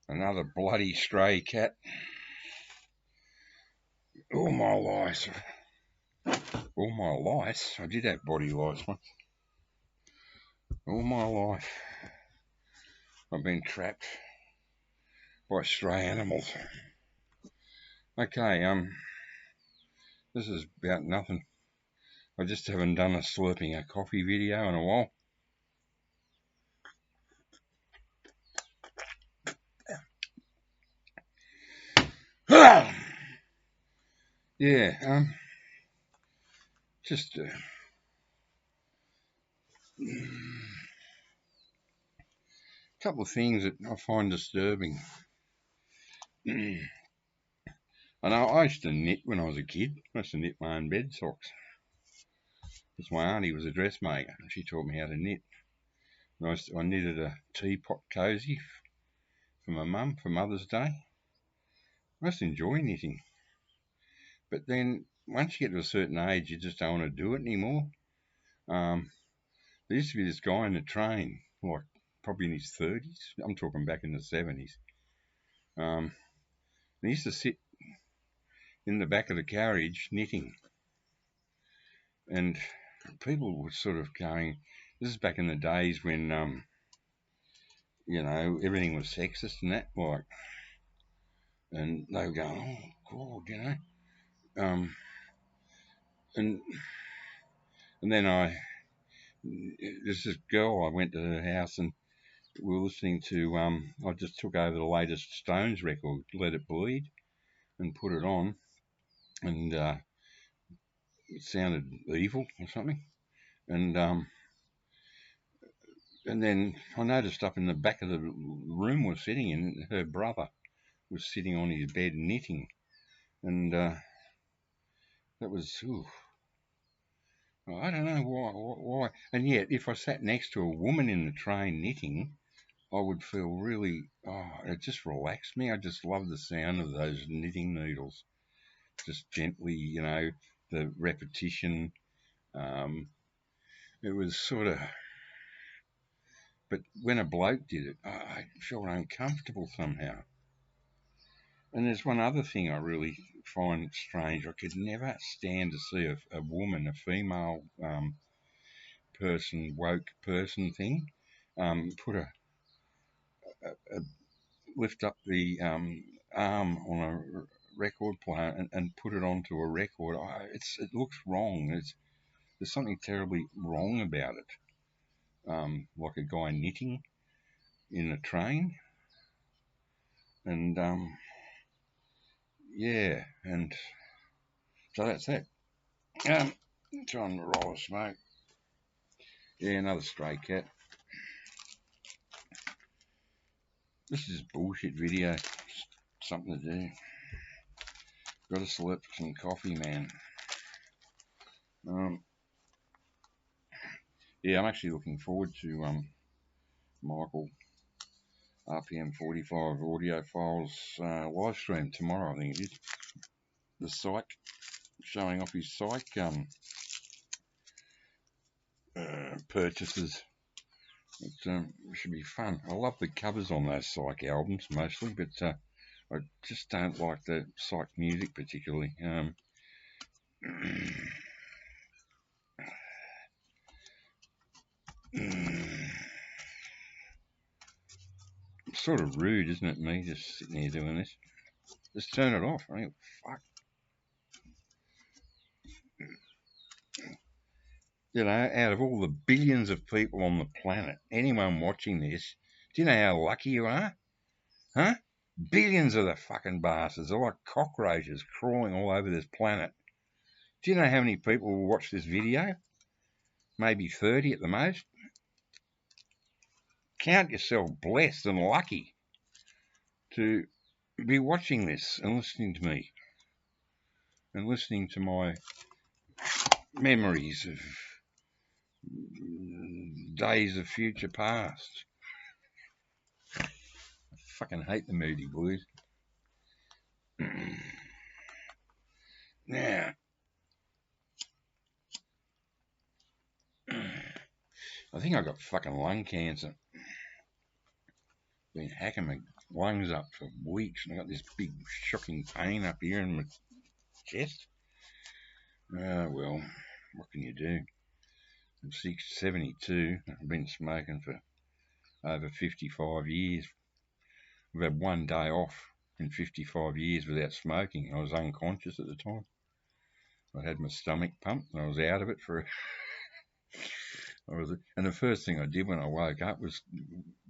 Another bloody stray cat. All my life, I did have body lice once. All my life, I've been trapped by stray animals. Okay, this is about nothing. I just haven't done a slurping a coffee video in a while. Yeah, just a couple of things that I find disturbing. I know I used to knit when I was a kid. I used to knit my own bed socks. Because my auntie was a dressmaker and she taught me how to knit. And I knitted a teapot cosy for my mum for Mother's Day. I used to enjoy knitting. But then once you get to a certain age, you just don't want to do it anymore. There used to be this guy in the train, like probably in his 30s. I'm talking back in the 70s. He used to sit in the back of the carriage knitting. And people were sort of going, this is back in the days when, everything was sexist and that, like, and they were going, oh, God, and then there's this girl, I went to her house and we were listening to, I just took over the latest Stones record, Let It Bleed, and put it on, and it sounded evil or something, and then I noticed up in the back of the room we're sitting in, her brother was sitting on his bed knitting, and that was, I don't know why, and yet if I sat next to a woman in the train knitting, I would feel really, it just relaxed me. I just love the sound of those knitting needles, just gently, the repetition. It was sort of, but when a bloke did it, I felt uncomfortable somehow. And there's one other thing I really find strange. I could never stand to see a woman, a female person, woke person thing, put a lift up the arm on a record player and put it onto a record. It looks wrong. There's something terribly wrong about it. Like a guy knitting in a train, and yeah, and so that's that. Trying to roll a smoke. Yeah, another stray cat. This is a bullshit video. Something to do. Got to slurp some coffee, man. Yeah, I'm actually looking forward to Michael RPM 45 audio files live stream tomorrow. I think it is. The psych, showing off his psych purchases. It should be fun. I love the covers on those psych albums mostly, but I just don't like the psych music particularly. It's sort of rude, isn't it, me just sitting here doing this? Just turn it off. I mean, fuck. Out of all the billions of people on the planet, anyone watching this, do you know how lucky you are? Huh? Billions of the fucking bastards. They're like cockroaches crawling all over this planet. Do you know how many people will watch this video? Maybe 30 at the most. Count yourself blessed and lucky to be watching this and listening to me and listening to my memories of days of future past. fucking hate the Moody Blues. Now, I think I got fucking lung cancer. Been hacking my lungs up for weeks, and I got this big shocking pain up here in my chest. Well, what can you do? I'm 72. I've been smoking for over 55 years. I've had one day off in 55 years without smoking. I was unconscious at the time. I had my stomach pumped, and I was out of it for. And the first thing I did when I woke up was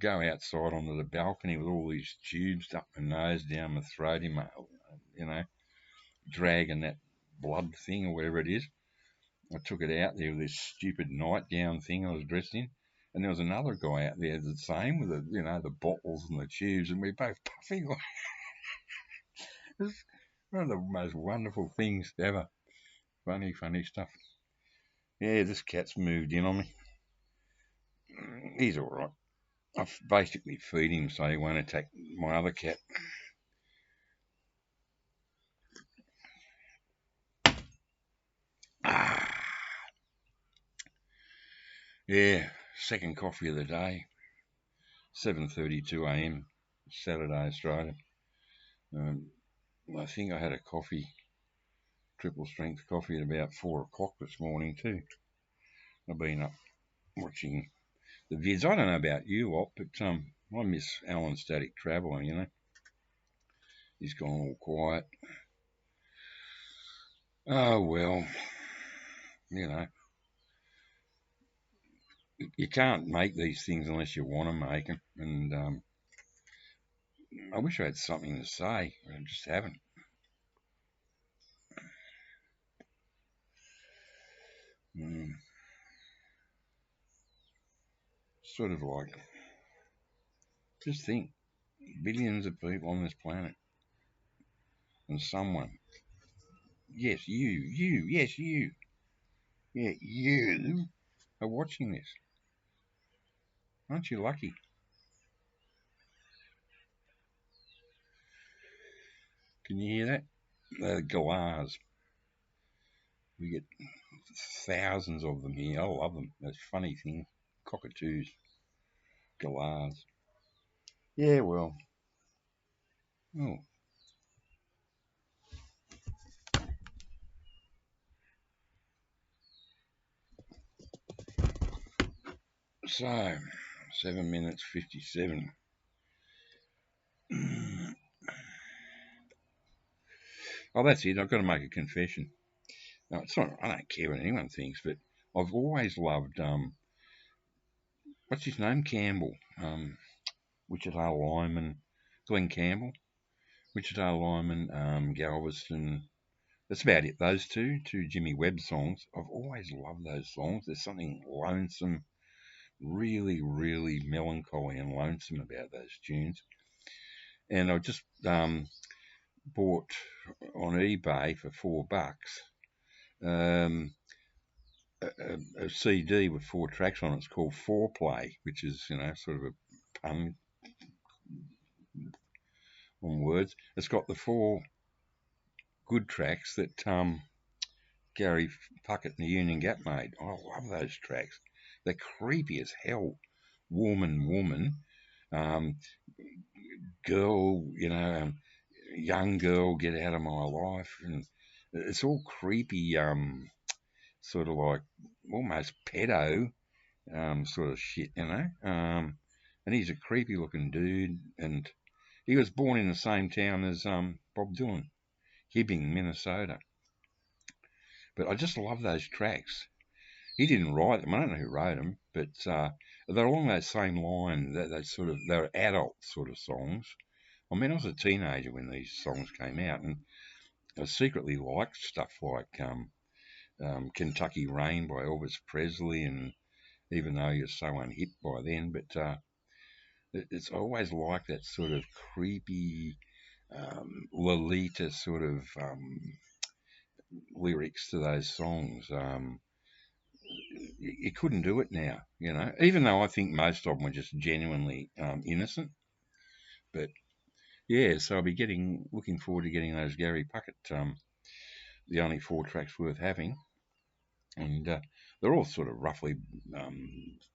go outside onto the balcony with all these tubes up my nose, down my throat, in my, dragging that blood thing or whatever it is. I took it out there with this stupid nightgown thing I was dressed in, and there was another guy out there the same with the bottles and the tubes, and we were both puffing. It was one of the most wonderful things ever. Funny stuff. Yeah, this cat's moved in on me. He's all right. I basically feed him so he won't attack my other cat. Yeah, second coffee of the day. 7:32 a.m. Saturday, Australia. I think I had a coffee, triple strength coffee, at about 4 o'clock this morning too. I've been up watching the vids. I don't know about you lot, but I miss Alan Static Traveller, He's gone all quiet. Oh, well, you can't make these things unless you want to make them. And I wish I had something to say, but I just haven't. Sort of like, just think, billions of people on this planet, and someone, yes, you, yeah, you are watching this. Aren't you lucky? Can you hear that? The galahs. We get thousands of them here. I love them. Those funny things. Cockatoos. Galahs. Yeah, well. Oh. So, 7 minutes 57. Oh, that's it. I've got to make a confession. No, it's not. I don't care what anyone thinks, but I've always loved what's his name? Campbell. Wichita Lineman. Glenn Campbell. Wichita Lineman. Galveston. That's about it. Those two Jimmy Webb songs. I've always loved those songs. There's something lonesome, really, really melancholy and lonesome about those tunes. And I just bought on eBay for $4 a CD with 4 tracks on it. It's called Foreplay, which is sort of a pun on words. It's got the 4 good tracks that Gary Puckett and the Union Gap made. I love those tracks. They're creepy as hell. Woman, girl, young girl, get out of my life, and it's all creepy, sort of like almost pedo, sort of shit, and he's a creepy looking dude, and he was born in the same town as Bob Dylan, Hibbing, Minnesota. But I just love those tracks. He didn't write them. I don't know who wrote them, but they're along that same line. They're adult sort of songs. I mean, I was a teenager when these songs came out, and I secretly liked stuff like Kentucky Rain by Elvis Presley, and even though you're so unhip by then, but it's always like that sort of creepy Lolita sort of lyrics to those songs. You couldn't do it now, even though I think most of them were just genuinely innocent. But yeah, so I'll be looking forward to getting those Gary Puckett, the only 4 tracks worth having, and they're all sort of roughly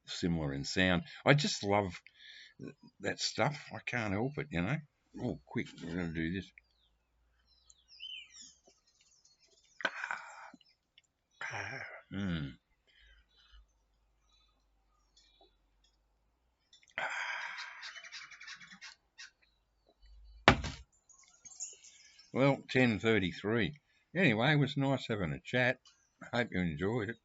similar in sound. I just love that stuff. I can't help it, you know. Oh, quick, we're going to do this. Well, 10:33. Anyway, it was nice having a chat. Hope you enjoyed it.